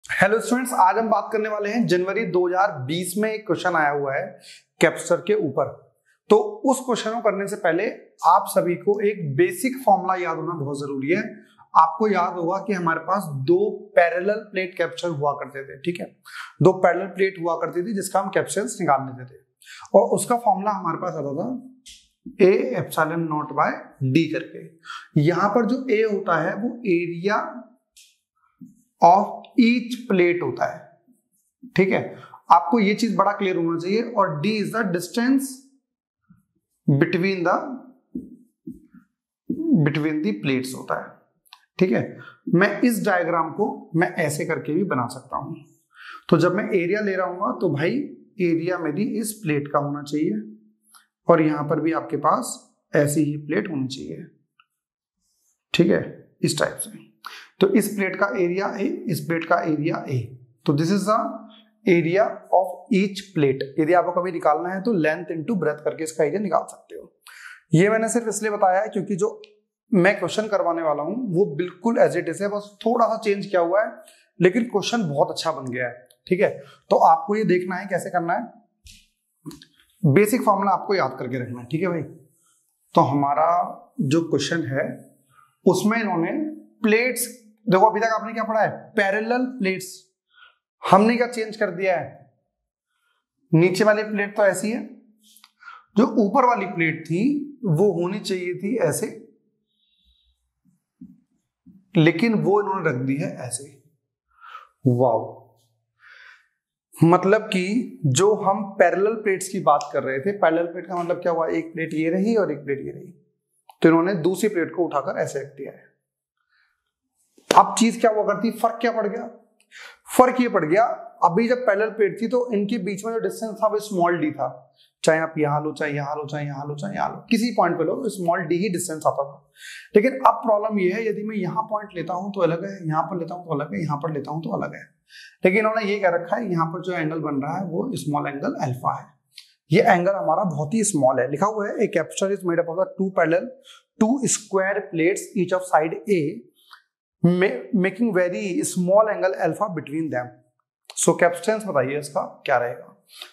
Hello students, आज हम बात करने वाले हैं जनवरी 2020 में एक क्वेश्चन आया हुआ है कैप्चर के ऊपर। तो उस क्वेश्चन को करने से पहले आप सभी को एक बेसिक फॉर्मूला याद होना बहुत जरूरी है। आपको याद होगा कि हमारे पास दो पैरेलल प्लेट कैप्चर हुआ करते थे, ठीक है। दो पैरेलल प्लेट हुआ करती थी जिसका हम कैप्चर्स निकाल लेते थे और उसका फॉर्मूला हमारे पास आता था a epsilon naught by d करके। यहां पर जो ए होता है वो एरिया ऑफ ईच प्लेट होता है, ठीक है। आपको ये चीज बड़ा क्लियर होना चाहिए। और D is the distance between the plates होता है, ठीक है। मैं इस डायग्राम को मैं ऐसे करके भी बना सकता हूं। तो जब मैं एरिया ले रहा हूं तो भाई एरिया मेरी इस प्लेट का होना चाहिए और यहां पर भी आपके पास ऐसी ही प्लेट होनी चाहिए, ठीक है, इस टाइप से। तो इस प्लेट का एरिया ए, इस प्लेट का एरिया ए। तो this is the area of each plate. यदि आपको कभी निकालना है तो लेंथ इनटू ब्रेथ करके इसका एरिया निकाल सकते हो। ये मैंने सिर्फ इसलिए बताया है क्योंकि जो मैं क्वेश्चन करवाने वाला हूं वो बिल्कुल एज इट इज है, बस थोड़ा सा चेंज किया हुआ है, लेकिन क्वेश्चन बहुत अच्छा बन गया है, ठीक है। तो आपको ये देखना है कैसे करना है। बेसिक फॉर्मूला आपको याद करके रखना है, ठीक है भाई। तो हमारा जो क्वेश्चन है उसमें इन्होंने प्लेट्स, देखो अभी तक आपने क्या पढ़ा है, पैरेलल प्लेट्स। हमने क्या चेंज कर दिया है, नीचे वाली प्लेट तो ऐसी है, जो ऊपर वाली प्लेट थी वो होनी चाहिए थी ऐसे, लेकिन वो इन्होंने रख दी है ऐसे। वाव, मतलब कि जो हम पैरेलल प्लेट्स की बात कर रहे थे, पैरेलल प्लेट का मतलब क्या हुआ, एक प्लेट ये रही और एक प्लेट ये रही, तो इन्होंने दूसरी प्लेट को उठाकर ऐसे रख दिया है। अब चीज क्या हुआ करती, फर्क क्या पड़ गया, फर्क ये पड़ गया, अभी जब पैरेलल प्लेट थी तो इनके बीच में जो डिस्टेंस था वो स्मॉल डी था। चाहे आप यहां लो, चाहे यहां लो, चाहे यहां लो, चाहे यहां लो, किसी पॉइंट पे लो, स्मॉल डी ही डिस्टेंस आता था। लेकिन अब प्रॉब्लम ये है, यदि मैं यहां पॉइंट लेता हूं तो अलग है, यहां पर लेता हूं तो अलग है, यहां पर लेता हूं तो अलग है। लेकिन इन्होंने ये कह रखा है यहाँ पर जो एंगल बन रहा है वो स्मॉल एंगल अल्फा है। ये एंगल हमारा बहुत ही स्मॉल है। लिखा हुआ है a capacitor is made up of the two square plates each of side a making very small angle alpha between them. So capacitance बताइए इसका क्या रहेगा।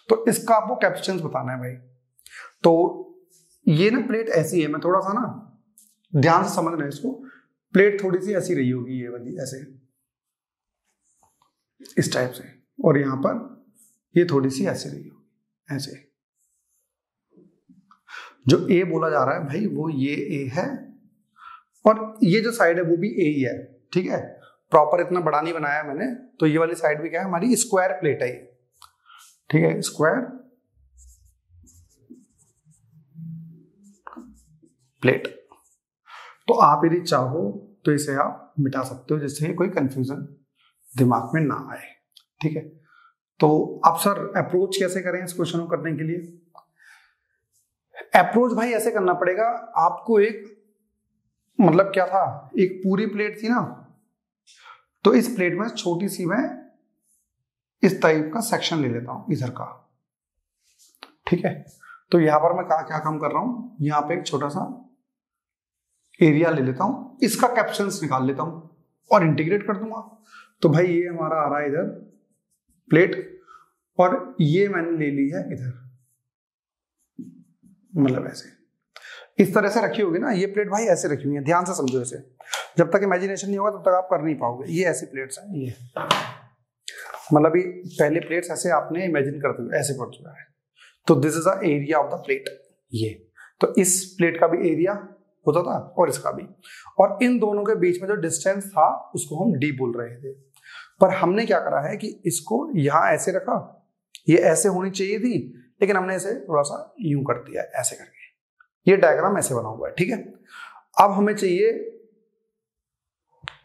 तो इसका आपको कैपेसिटेंस बताना है भाई। तो ये ना प्लेट ऐसी है, मैं थोड़ा सा ना ध्यान से समझना है इसको। प्लेट थोड़ी सी ऐसी रही होगी, ये वाली ऐसे इस टाइप से, और यहां पर ये थोड़ी सी ऐसी रही होगी ऐसे। जो ए बोला जा रहा है भाई वो ये ए है और ये जो साइड है वो भी ए ही है, ठीक है। प्रॉपर इतना बड़ा नहीं बनाया मैंने। तो ये वाली साइड भी क्या है, हमारी स्क्वायर प्लेट है ये, ठीक है, स्क्वायर प्लेट। तो आप यदि चाहो तो इसे आप मिटा सकते हो जिससे कोई कंफ्यूजन दिमाग में ना आए, ठीक है। तो अब सर अप्रोच कैसे करें इस क्वेश्चन को करने के लिए। अप्रोच भाई ऐसे करना पड़ेगा आपको। एक मतलब क्या था, एक पूरी प्लेट थी ना, तो इस प्लेट में छोटी सी मैं इस टाइप का सेक्शन ले लेता हूं इधर का, ठीक है। तो यहां पर मैं क्या काम कर रहा हूं, यहां पे एक छोटा सा एरिया ले लेता हूं, इसका कैपेसिटेंस निकाल लेता हूं और इंटीग्रेट कर दूंगा। तो भाई ये हमारा आ रहा है इधर प्लेट और ये मैंने ले ली है इधर, मतलब ऐसे इस तरह से रखी होगी ना ये प्लेट भाई, ऐसे रखी हुई है, ध्यान से समझो इसे। जब तक इमेजिनेशन नहीं होगा तब तक आप कर नहीं पाओगे। ये ऐसी प्लेट्स हैं, ये मतलब ये पहले प्लेट्स ऐसे आपने इमेजिन करते हुए ऐसे पड़ चुका है। तो this is the area of the plate ये। तो इस प्लेट का भी एरिया होता था और इसका भी, और इन दोनों के बीच में जो डिस्टेंस था उसको हम डी बोल रहे थे। पर हमने क्या करा है कि इसको यहां ऐसे रखा, ये ऐसे होनी चाहिए थी, लेकिन हमने इसे थोड़ा सा यूं कर दिया ऐसे करके। ये डायग्राम ऐसे बना हुआ है, ठीक है। अब हमें चाहिए,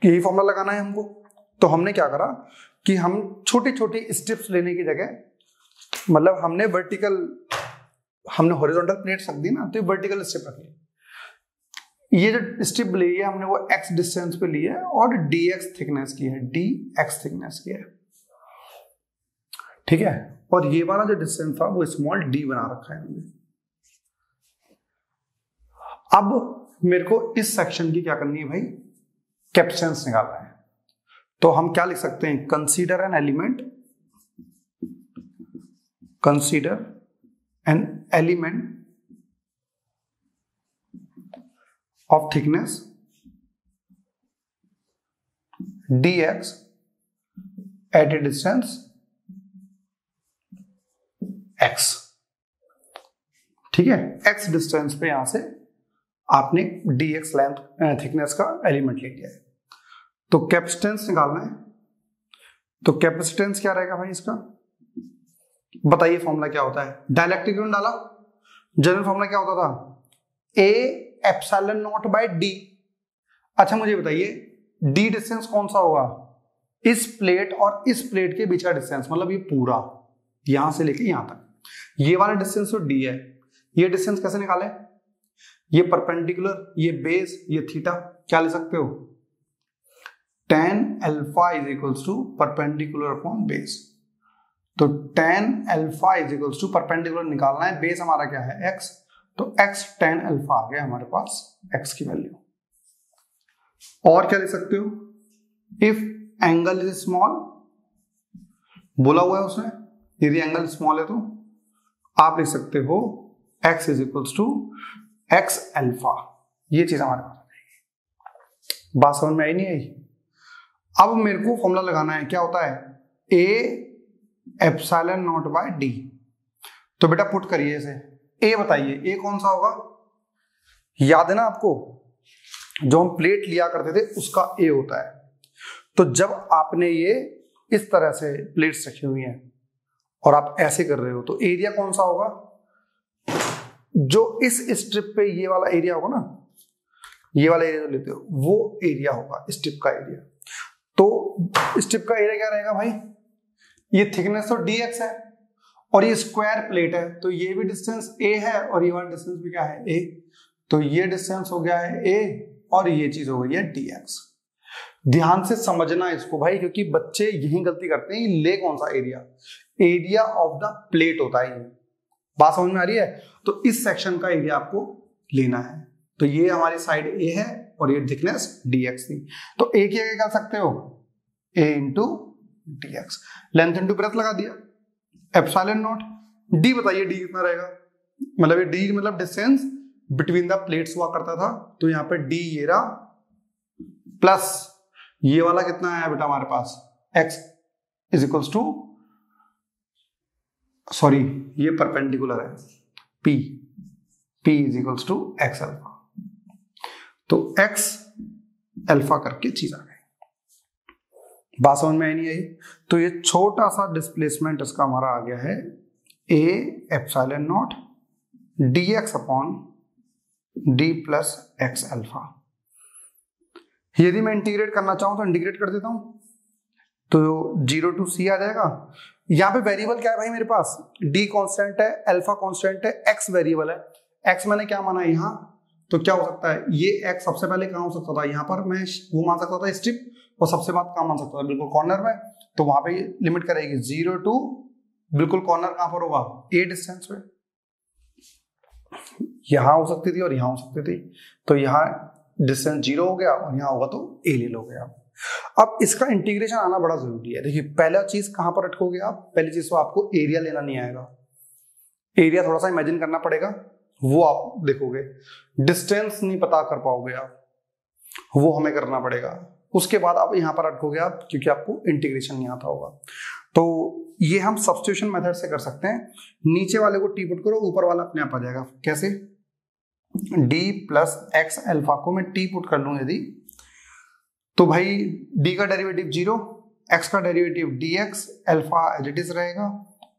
यही फॉर्मूला लगाना है हमको। तो हमने क्या करा कि हम छोटी छोटी स्टेप्स लेने की जगह, मतलब हमने हॉरिजॉन्टल प्लेट रख दी ना, तो वर्टिकल स्टेप रखी। ये जो स्टेप ली है हमने वो एक्स डिस्टेंस पे ली है और dx थिकनेस की है, dx थिकनेस की है, ठीक है। और ये वाला जो डिस्टेंस था वो स्मॉल d बना रखा है हमने। अब मेरे को इस सेक्शन की क्या करनी है भाई, कैपेसिटेंस निकालना है। तो हम क्या लिख सकते हैं, consider an element of thickness dx at a distance x। ठीक है, x डिस्टेंस पे यहां से आपने dx लेंथ थिकनेस का एलिमेंट ले लिया है। तो कैपेसिटेंस निकालना है, तो कैपेसिटेंस क्या रहेगा भाई इसका, बताइए फॉर्मूला क्या होता है। डायलेक्ट्रिक में डाला, जनरल फॉर्मूला क्या होता था, a epsilon naught by d. अच्छा मुझे बताइए डी डिस्टेंस कौन सा होगा, इस प्लेट और इस प्लेट के बीच का डिस्टेंस, मतलब ये पूरा यहां से लेके यहां तक, ये वाला डिस्टेंस तो डी है। ये डिस्टेंस कैसे निकाले, ये परपेंडिकुलर, ये बेस, ये थीटा, क्या ले सकते हो, tan alpha is equals to perpendicular upon base. तो tan alpha is equals to perpendicular निकालना है, बेस हमारा क्या है x, तो x tan अल्फा आ गया हमारे पास x की वैल्यू। और क्या लिख सकते हो, इफ एंगल इज स्मॉल, बोला हुआ है उसने, यदि एंगल स्मॉल है तो आप लिख सकते हो x is equals to x alpha. ये चीज हमारे पास आ जाएगी। बात समझ में आई नहीं आई। अब मेरे को फॉर्मूला लगाना है, क्या होता है, a epsilon naught by d. तो बेटा पुट करिए इसे, ए बताइए ए कौन सा होगा, याद है ना आपको जो हम प्लेट लिया करते थे उसका ए होता है। तो जब आपने ये इस तरह से प्लेट्स रखी हुई हैं और आप ऐसे कर रहे हो तो एरिया कौन सा होगा, जो इस स्ट्रिप पे ये वाला एरिया होगा ना, ये वाला एरिया जो लेते हो वो एरिया होगा स्ट्रिप का एरिया। तो स्ट्रिप का एरिया क्या रहेगा भाई, ये थिकनेस तो dx है और ये स्क्वायर प्लेट है, तो ये भी डिस्टेंस a है और ये वाला डिस्टेंस भी क्या है a। तो ये डिस्टेंस हो गया है a और ये चीज हो गई है dx। ध्यान से समझना इसको भाई, क्योंकि बच्चे यही गलती करते हैं, ले कौन सा area, area of the plate होता है ये। बात समझ में आ रही है। तो इस सेक्शन का एरिया आपको लेना है। तो ये हमारी साइड a है और ये थिकनेस dx थी, तो a की क्या कर सकते हो, a into dx, length into breadth लगा दिया, एप्सिलॉन नॉट डी बताइए डी कितना रहेगा, मतलब ये डी मतलब डिस्टेंस बिटवीन द प्लेट्स हुआ करता था, तो यहाँ पे डी ये रहा, प्लस ये वाला कितना है बेटा हमारे पास x is equals to, sorry ये परपेंडिकुलर है, p is equals to x alpha. तो x अल्फा करके चीज आ गई। बात समझ में आई नहीं आई। तो ये छोटा सा डिस्प्लेसमेंट इसका हमारा आ गया है a epsilon not dx upon d plus x alpha. यदि मैं इंटीग्रेट करना चाहूं तो इंटीग्रेट कर देता हूं, तो 0 टू c आ जाएगा। यहाँ पे वेरिएबल क्या है भाई मेरे पास, d कांस्टेंट है, अल्फा कांस्टेंट है, x वेरिएबल है। x मैंने क्या माना यहाँ, तो क्या हो सकता है, ये x सबसे पहले कहाँ हो सकता था, यहाँ पर मैं वो मान सकता था स्ट्रिप, और सबसे बात कहाँ मान सकता था, बिल्कुल कॉर्नर में। तो वहां पे लिमिट करेगी 0 टू, बिल्कुल कॉर्नर कहाँ पर होगा, a डिस्टेंस पे, यहां हो सकती थी और यहां हो सकती थी। तो यहाँ डिस्टेंस 0 हो गया और यहाँ होगा तो a ले लोगे आप। अब इसका इंटीग्रेशन आना बड़ा जरूरी है। देखिए पहला चीज कहां पर अटकोगे आप, पहली चीज तो आपको एरिया लेना नहीं आएगा, एरिया थोड़ा सा इमेजिन करना पड़ेगा, वो आप देखोगे। डिस्टेंस नहीं पता कर पाओगे आप, वो हमें करना पड़ेगा। उसके बाद आप यहाँ पर अटकोगे आप, क्योंकि आपको इंटीग्रेशन नहीं आता होगा। तो ये हम सब्स्टिट्यूशन मेथड से कर सकते हैं। नीचे वाले को टी पुट करो, ऊपर वाला अपने आप आ जाएगा। कैसे, d प्लस एक्स अल्फा को मैं टी पुट कर लूं यदि, तो भाई d का डेरिवेटिव 0, x का derivative dx, alpha as it is रहेगा,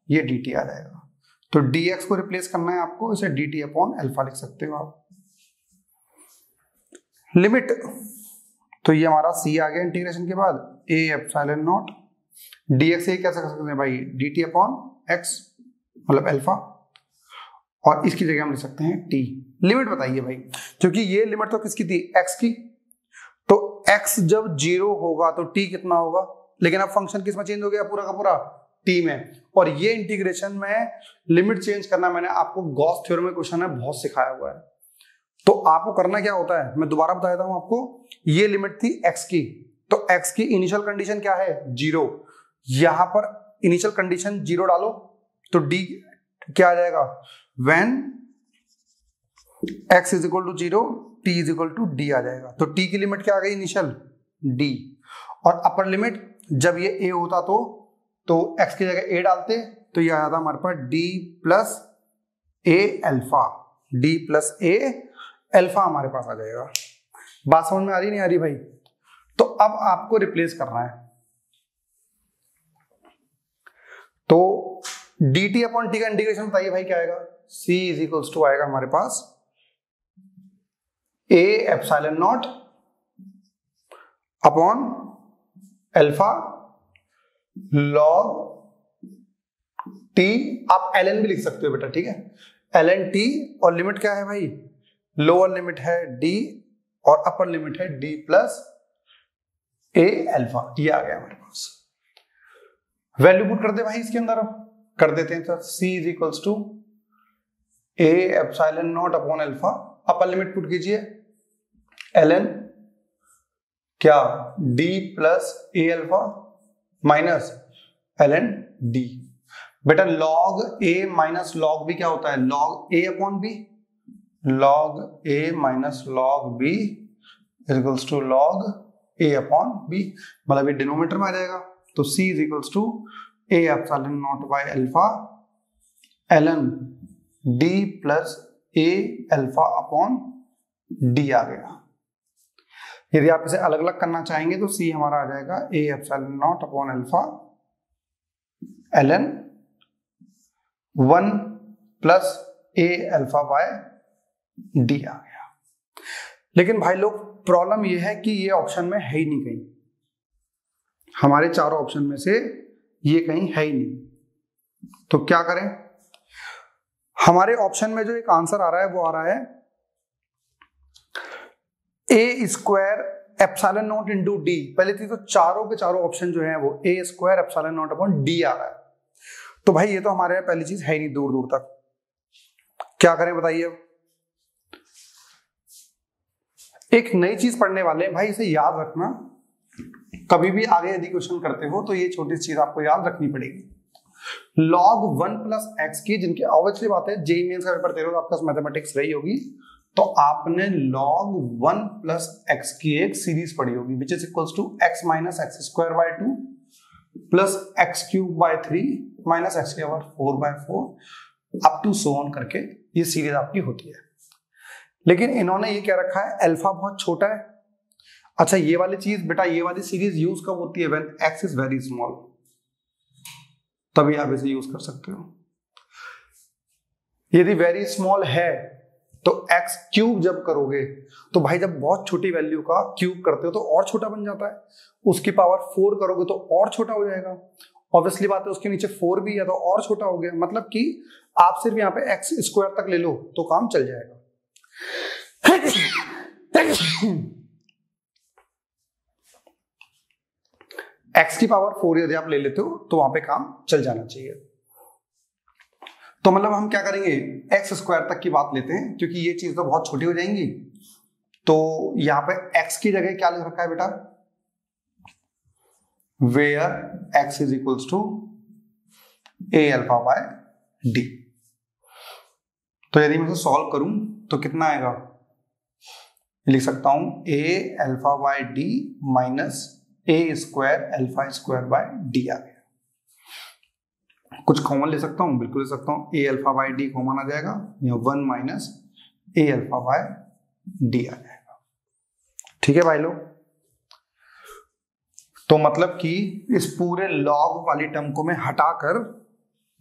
ये dt आ जाएगा। तो dx को रिप्लेस करना है आपको, इसे dt अपॉन अल्फा लिख सकते हो आप। लिमिट, तो ये हमारा c आ गया इंटीग्रेशन के बाद, a एप्सिलॉन नॉट dx, ये कैसे कर सकते हैं भाई, dt अपॉन x मतलब अल्फा, और इसकी जगह हम लिख सकते हैं t। लिमिट बताइए भाई, क्योंकि ये लिमिट तो किसकी थी, x की, तो x जब 0 होगा तो t कितना होगा, लेकिन अब फंक्शन किस में चेंज हो गया, पूरा का पूरा t में। और ये इंटीग्रेशन में लिमिट चेंज करना मैंने आपको गॉस थ्योरम में क्वेश्चन है बहुत सिखाया हुआ है। तो आपको करना क्या होता है, मैं दोबारा बता देता हूं आपको। ये लिमिट थी x की, तो x की इनिशियल कंडीशन क्या है 0, यहां पर इनिशियल कंडीशन 0 डालो तो d क्या आ जाएगा when x is equal to 0 t is equal to d आ जाएगा। तो t की लिमिट क्या आ गई इनिशियल d, और अपर लिमिट जब ये a होता तो x की जगह a डालते तो ये आ जाता हमारे पास d plus a alpha, d plus a alpha हमारे पास आ जाएगा। बात समझ में आ रही नहीं आ रही भाई? तो अब आपको रिप्लेस करना है, तो dt अपॉन t का इंटीग्रेशन बताइए भाई क्या आएगा, c इज इक्वल्स टू आएगा हमारे पास a epsilon not upon alpha log t, आप ln भी लिख सकते हो बेटा, ठीक है, ln t, और लिमिट क्या है भाई, लोअर लिमिट है d और अपर लिमिट है d प्लस a अल्फा, ये आ गया हमारे पास। वैल्यू पुट कर दे भाई इसके अंदर, अब कर देते हैं। तो c is equals to a epsilon not upon alpha, upper limit put कीजिए ln क्या d plus a alpha minus ln d। बेटा log a minus log b क्या होता है, log a upon b, log a minus log b equals to log a upon b, मतलब ये denominator में आ जाएगा। तो c is equals to a epsilon naught by alpha ln d plus a alpha upon d आ गया। यदि आप इसे अलग अलग करना चाहेंगे तो c हमारा आ जाएगा a epsilon not upon alpha ln 1 plus a alpha by d आ गया। लेकिन भाई लोग प्रॉब्लम यह है कि ये ऑप्शन में है ही नहीं कहीं, हमारे चारों ऑप्शन में से ये कहीं है ही नहीं। तो क्या करें, हमारे ऑप्शन में जो एक आंसर आ रहा है वो आ रहा है a square epsilon not into D. पहले थी तो चारों के चारों ऑप्शन जो है वो a square epsilon not upon d आ रहा है। तो भाई ये तो हमारे यहाँ पहली चीज है ही नहीं दूर दूर तक, क्या करें बताइए। एक नई चीज पढ़ने वाले हैं भाई, इसे याद रखना, कभी भी आगे यदि क्वेश्चन करते हो तो ये छोटी चीज आपको याद रखनी पड़ेगी। log 1 प्लस एक्स की, जिनकी ऑब्वियसली बात है जेईई मेंस का पेपर दे रहे हो, आपका मैथमेटिक्स रही होगी, तो आपने log 1 प्लस एक्स की एक सीरीज पढ़ी होगी which is equals to x minus x square by 2 plus x cube by 3 minus x की power 4 by 4 up to so on करके ये सीरीज आपकी होती है। लेकिन इन्होंने ये क्या रखा है, अल्फा बहुत छोटा है। अच्छा ये वाली चीज बेटा, ये वाली सीरीज यूज कब होती है, when x is very small, तभी आप इसे यूज कर सकते हो। यदि वेरी स्मॉल है तो x क्यूब जब करोगे तो भाई जब बहुत छोटी वैल्यू का क्यूब करते हो तो और छोटा बन जाता है, उसकी पावर 4 करोगे तो और छोटा हो जाएगा। ऑब्वियसली बात है उसके नीचे 4 भी है तो और छोटा हो गया, मतलब कि आप सिर्फ यहाँ पे x स्क्वायर तक ले लो तो काम चल जाएगा। x की पावर 4 यदि आप ले लेते हो तो वहां पे काम चल जाना चाहिए। तो मतलब हम क्या करेंगे, x स्क्वायर तक की बात लेते हैं क्योंकि ये चीज तो बहुत छोटी हो जाएंगी। तो यहाँ पे x की जगह क्या लिख रखा है बेटा, where x is equals to a alpha by d। तो यदि मैं इसे सॉल्व करूं तो कितना आएगा, लिख सकता हूं a alpha by d minus a square alpha square by d आ गया। कुछ कॉमन ले सकता हूं, बिल्कुल ले सकता हूं, a alpha by d common आ जाएगा, या 1 minus a alpha by d आ जाएगा। ठीक है भाई लोग, तो मतलब कि इस पूरे लॉग वाली टर्म को मैं हटाकर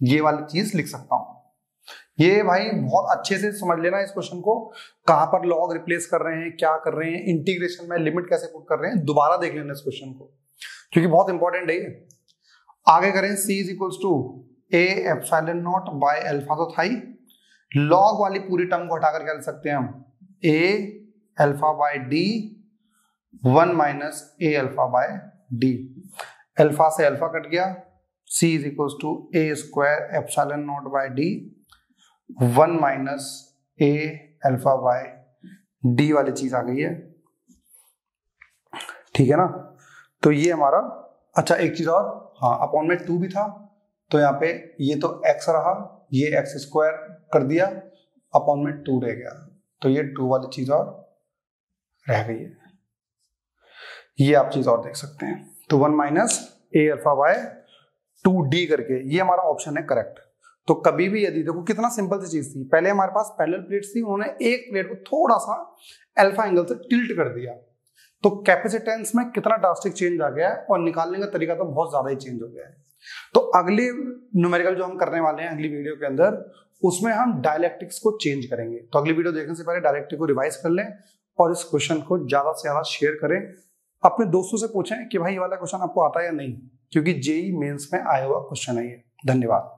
ये वाली चीज लिख सकता हूं। ये भाई बहुत अच्छे से समझ लेना इस क्वेश्चन को, कहां पर लॉग रिप्लेस कर रहे हैं, क्या कर रहे हैं, इंटीग्रेशन में लिमिट कैसे पुट कर रहे हैं, दोबारा देख लेना इस क्वेश्चन को क्योंकि बहुत इंपॉर्टेंट है ये। आगे करें c is equals to a epsilon naught by alpha, तो था ही, लॉग वाली पूरी टर्म को हटाकर क्या लिख सकते हैं हम, a alpha by d 1 minus a alpha by d। Alpha से अल्फा कट गया, c is equals to a square epsilon naught by d 1 minus a alpha by d वाली चीज आ गई है। ठीक है ना, तो ये हमारा, अच्छा एक चीज और, हाँ अपॉन में 2 भी था, तो यहाँ पे ये तो x रहा, ये x स्क्वायर कर दिया, अपॉन में 2 रह गया, तो ये 2 वाली चीज और रह गई है। ये आप चीज और देख सकते हैं। तो 1 minus A alpha by 2d करके ये हमारा ऑप्शन है करेक्ट। तो कभी भी यदि देखो कितना सिंपल सी चीज थी, पहले हमारे पास पैरेलल प्लेट्स थी, उन्होंने एक प्लेट को थोड़ा सा अल्फा एंगल से टिल्ट कर दिया, तो कैपेसिटेंस में कितना ड्रास्टिक चेंज आ गया है, और निकालने का तरीका तो बहुत ज्यादा ही चेंज हो गया है। तो अगले न्यूमेरिकल जो हम करने वाले हैं अगली वीडियो के अंदर, उसमें हम डायलैक्ट्रिक्स को चेंज करेंगे। तो अगली वीडियो देखने से पहले डायलैक्ट्रिक को रिवाइज कर लें और इस क्वेश्चन को ज्यादा से ज्यादा शेयर करें, अपने दोस्तों से पूछें कि भाई ये वाला क्वेश्चन आपको आता है या नहीं, क्योंकि जेईई मेंस में आया हुआ क्वेश्चन है ये। धन्यवाद।